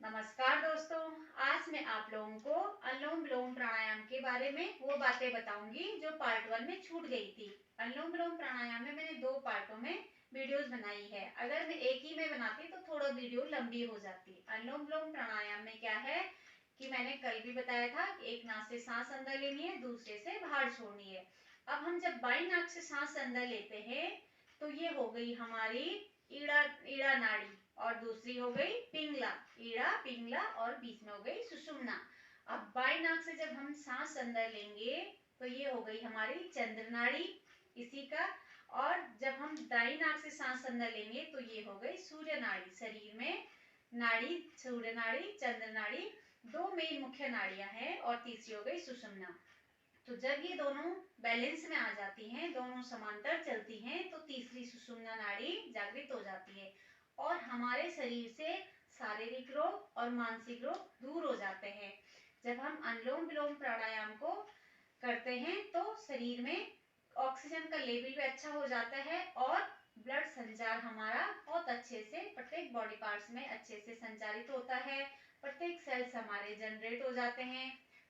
नमस्कार दोस्तों। आज मैं आप लोगों को अनुलोम विलोम प्राणायाम के बारे में वो बातें बताऊंगी जो पार्ट 1 में छूट गई थी। अनुलोम विलोम प्राणायाम में मैंने 2 पार्टों में वीडियोस बनाई है। अगर मैं एक ही में बनाती तो थोड़ा वीडियो लंबी हो जाती। अनुलोम विलोम प्राणायाम में क्या है कि मैंने कल भी बताया था कि एक नाक से सांस अंदर लेनी है, दूसरे से बाहर छोड़नी है। अब हम जब बाई नाक से सांस अंदर लेते हैं तो ये हो गई हमारी ईड़ा ईड़ा नाड़ी, और दूसरी हो गई पिंगला, ईड़ा पिंगला, और बीच में हो गई सुषुम्ना। अब बाई नाक से जब हम सांस अंदर लेंगे तो ये हो गई हमारी चंद्र नाड़ी इसी का, और जब हम दाई नाक से सांस अंदर लेंगे तो ये हो गई सूर्य नाड़ी। शरीर में नाड़ी सूर्य नाड़ी, चंद्र नाड़ी, दो मेन मुख्य नाड़ियां हैं, और तीसरी हो गई सुषुम्ना। तो जब ये दोनों बैलेंस में आ जाती हैं, दोनों समांतर चलती हैं, तो तीसरी सुषुम्ना नाड़ी जागृत हो जाती है और हमारे शरीर से शारीरिक रोग और मानसिक रोग दूर हो जाते हैं। जब हम अनुलोम विलोम प्राणायाम को करते हैं तो शरीर में ऑक्सीजन का लेवल भी अच्छा हो जाता है और ब्लड संचार हमारा बहुत अच्छे से प्रत्येक बॉडी पार्ट्स में अच्छे से संचारित होता है। प्रत्येक सेल्स हमारे जनरेट हो जाते हैं।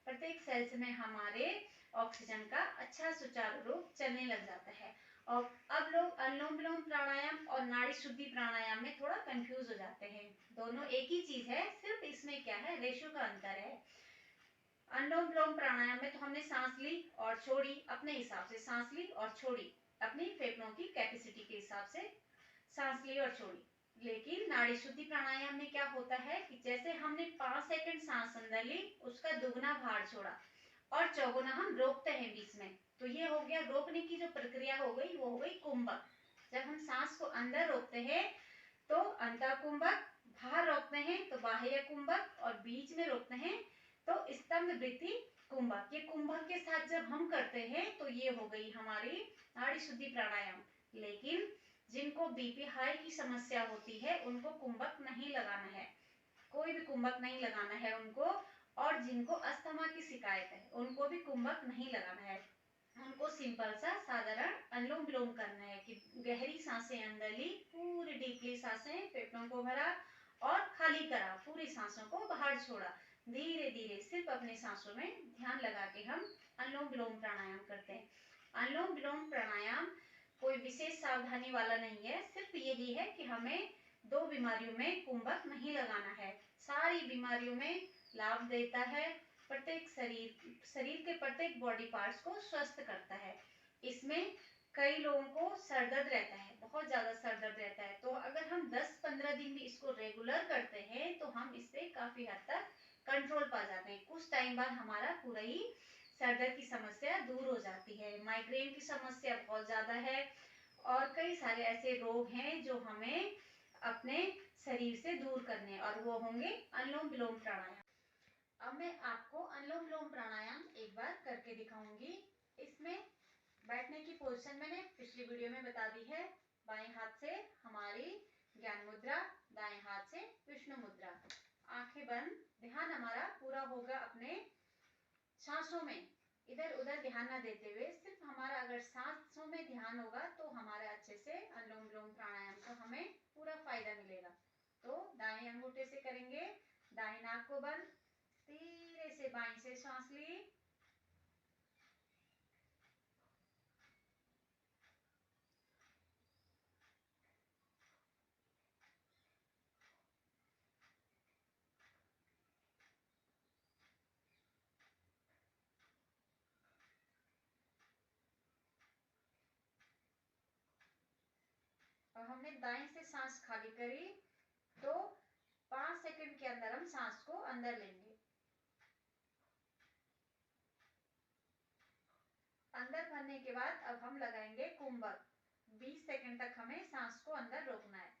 प्रत्येक सेल्स में हमारे ऑक्सीजन का अच्छा सुचारू रूप चलने लग जाता है। और अब लोग अनुलोम विलोम प्राणायाम और नाड़ी शुद्धि प्राणायाम में थोड़ा कंफ्यूज हो जाते हैं। दोनों एक ही चीज है, सिर्फ इसमें क्या है, रेशो का अंतर है। अनुलोम विलोम प्राणायाम में तो हमने सांस ली और छोड़ी, अपने हिसाब से सांस ली और छोड़ी, अपनी फेफड़ों की कैपेसिटी के हिसाब से सांस ली और छोड़ी। लेकिन नाड़ी शुद्धि प्राणायाम में क्या होता है कि जैसे हमने 5 सेकंड सांस अंदर ली, उसका दुगना बाहर छोड़ा और चौगुना हम रोकते हैं बीच में, तो ये हो गया रोकने की जो प्रक्रिया हो गई वो हो गई कुंभक। जब हम सांस को अंदर रोकते हैं तो अंतः कुंभक, बाहर रोकते हैं तो बाह्य कुंभक, और बीच में रोकते हैं तो स्तंभ वृत्ति कुंभक। ये कुंभक के साथ जब हम करते हैं तो ये हो गई हमारी नाड़ी शुद्धि प्राणायाम। लेकिन जिनको बीपी हाई की समस्या होती है उनको कुंभक नहीं लगाना है, कोई भी कुंभक नहीं लगाना है उनको। और जिनको अस्थमा की शिकायत है उनको भी कुंभक नहीं लगाना है। उनको सिंपल सा साधारण अनुलोम विलोम करना है कि गहरी सांसें अंदर ली, पूरी डीपली सांसें फेफड़ों को भरा और खाली करा, पूरी सांसों को बाहर छोड़ा। धीरे धीरे सिर्फ अपने सांसों में ध्यान लगा के हम अनुलोम विलोम प्राणायाम करते हैं। अनुलोम विलोम प्राणायाम कोई विशेष सावधानी वाला नहीं है, सिर्फ यही है कि हमें 2 बीमारियों में कुंभक नहीं लगाना है। सारी बीमारियों में लाभ देता है, प्रत्येक शरीर के प्रत्येक बॉडी पार्ट्स को स्वस्थ करता है। इसमें कई लोगों को सर दर्द रहता है, बहुत ज्यादा सर दर्द रहता है, तो अगर हम 10-15 दिन भी इसको रेगुलर करते हैं तो हम इससे काफी हद तक कंट्रोल पा जाते हैं। कुछ टाइम बाद हमारा पूरा ही सर दर्द की समस्या दूर हो जाती है। माइग्रेन की समस्या बहुत ज्यादा है और कई सारे ऐसे रोग हैं जो हमें अपने शरीर से दूर करने, और वो होंगे अनुलोम विलोम प्राणायाम। अब मैं आपको अनुलोम विलोम प्राणायाम एक बार करके दिखाऊंगी। इसमें बैठने की पोजीशन मैंने पिछली वीडियो में बता दी है। बाएं हाथ से हमारी ज्ञान मुद्रा, दाएं हाथ से विष्णु मुद्रा, आंखें बंद, ध्यान हमारा पूरा होगा अपने सांसों में, इधर उधर ध्यान ना देते हुए सिर्फ हमारा अगर सांसों में ध्यान होगा तो हमारा अच्छे से अनुलोम विलोम प्राणायाम को हमें पूरा फायदा मिलेगा। तो दाएं अंगूठे से करेंगे, दाएं नाक को बंद, धीरे से बाएं से सांस ली, और हमने दाएं से सांस खाली करी तो 5 सेकंड के अंदर हम सांस को अंदर लेंगे। अंदर भरने के बाद अब हम लगाएंगे कुंभक। 20 सेकंड तक हमें सांस को अंदर रोकना है।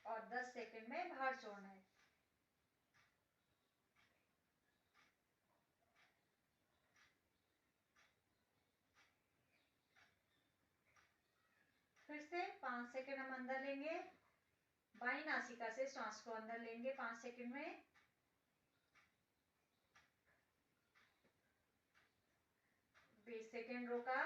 और 10 सेकंड में बाहर छोड़ना है। फिर से 5 सेकंड हम अंदर लेंगे, बाई नासिका से सांस को अंदर लेंगे 5 सेकंड में, बीस सेकंड रोका,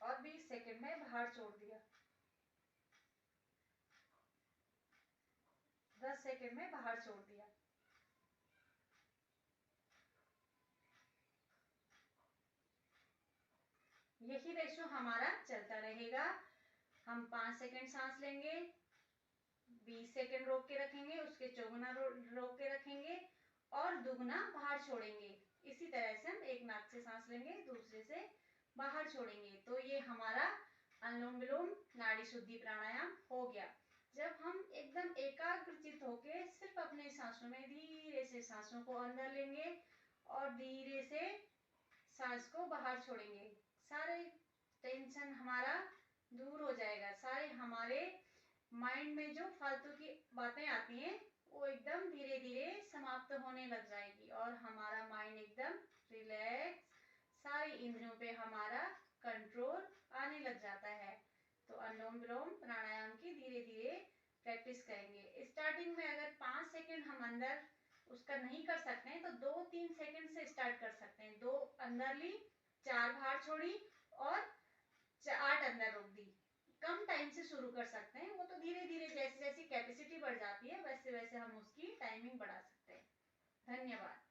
और 20 सेकंड में बाहर छोड़ दिया, 10 सेकंड में बाहर छोड़ दिया। यही रेशो हमारा चलता रहेगा। हम 5 सेकंड सांस लेंगे, 20 सेकंड रोक के रखेंगे, उसके चौगुना रोक के रखेंगे और दुगना बाहर छोड़ेंगे। इसी तरह से हम एक नाक से सांस लेंगे, दूसरे से बाहर छोड़ेंगे। तो ये हमारा अनुलोम विलोम नाड़ी शुद्धि प्राणायाम हो गया। जब हम एकदम एकाग्रचित होके सिर्फ अपने सांसों में धीरे से सांसों को अंदर लेंगे और धीरे से सांस को बाहर छोड़ेंगे, सारे टेंशन हमारा दूर हो जाएगा। सारे हमारे माइंड में जो फालतू की बातें आती हैं वो एकदम धीरे धीरे समाप्त होने लग जाएगी और हमारा माइंड एकदम रिलैक्स, सारी इंद्रियों पे हमारा कंट्रोल आने लग जाता है। तो अनुलोम विलोम प्राणायाम की धीरे धीरे प्रैक्टिस करेंगे। स्टार्टिंग में अगर 5 सेकंड हम अंदर उसका नहीं कर सकते हैं तो 2-3 सेकंड से स्टार्ट कर सकते हैं। 2 अंदर ली, 4 बाहर छोड़ी और 8 अंदर रोक दी। कम टाइम से शुरू कर सकते हैं, वो तो धीरे धीरे जैसे जैसी कैपेसिटी बढ़ जाती है वैसे वैसे हम उसकी टाइमिंग बढ़ा सकते हैं। धन्यवाद।